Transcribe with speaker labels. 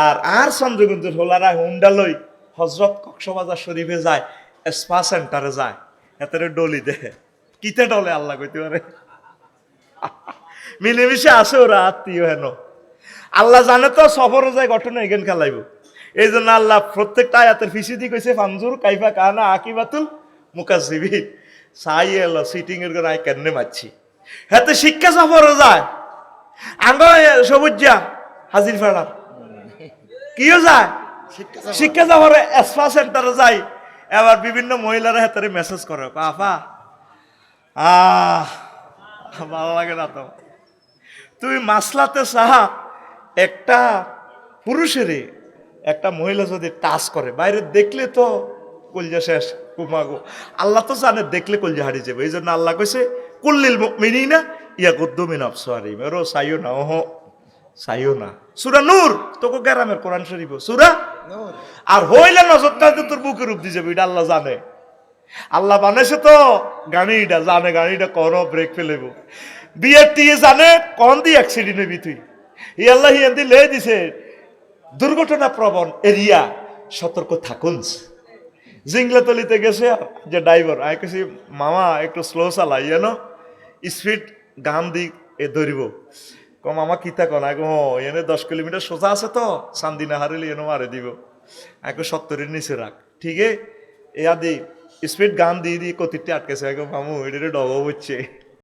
Speaker 1: আর চন্দ্রগঞ্জের হোলারা Honda লই হজরত কক্সবাজার শরীফে যায়, স্পা সেন্টারে যায়, এতে ডলি দেহে কিতে ডলে আল্লাহ কইতে পারে। মিলেমিশে আসে ওরা আত্মীয় হেন। আল্লাহ জানে তো সফরও যায় ঘটনা এখান খেলাইব। এই জন্য আল্লাহ প্রত্যেকটা আয়াতের ফিসিদি কইছে ফানজুর কাইফা কানা আকিবাতুল মুকাজ্জিবিন। সাই এলো সিটিং এর করে আই কেন মারছি হাতে শিক্ষা সফরও যায়। আঙ্গ সবুজা হাজির ফেরার কিও যায় শিক্ষা সফরে স্পা সেন্টারে যায়। এবার বিভিন্ন মহিলারা হাতে মেসেজ করে আফা ভালো লাগে না তো তুমি মাসলাতে সাহা একটা পুরুষেরই একটা মহিলা যদি টাচ করে বাইরে দেখলে তো কলজা শেষ কুমাগো। আল্লাহ তো জানে দেখলে কলজা হারিয়ে যাবে। এই জন্য আল্লাহ কইছে কুল্লিল মুমিনিনা ইয়াকুদ্দু মিন আবসারিহিম, এরো সাইও না ওহ সাইও না। সূরা নূর তোকে গ্রামের কোরআন শরীফ সূরা নূর। আর হইলে নজরটা তোর বুকের উপর দিয়ে যাবে, এটা আল্লাহ জানে। আল্লাহ বানাইছে তো গাড়িটা জানে গাড়িটা করো ব্রেক ফেলেব বিয়ের টিয়ে জানে কন দিয়ে অ্যাক্সিডেন্ট হবি তুই। ই আল্লাহ হিয়ান্দি লে দিছে দুর্ঘটনা প্রবণ এরিয়া, সতর্ক থাকুন। জিংলাতলিতে গেছে যে ড্রাইভার আই কেছি মামা একটু স্লো চালাই জানো স্পিড গান দি এ ধরিব ক মামা কিতা কন আগে এনে 10 কিলোমিটার সোজা আছে তো চান্দি না হারিলে এনে মারে দিব আগে 70-এর নিচে রাখ ঠিক এ আদি স্পিড গান দিয়ে দিয়ে কতিরটি আটকেছে আগে মামু এটা ডব হচ্ছে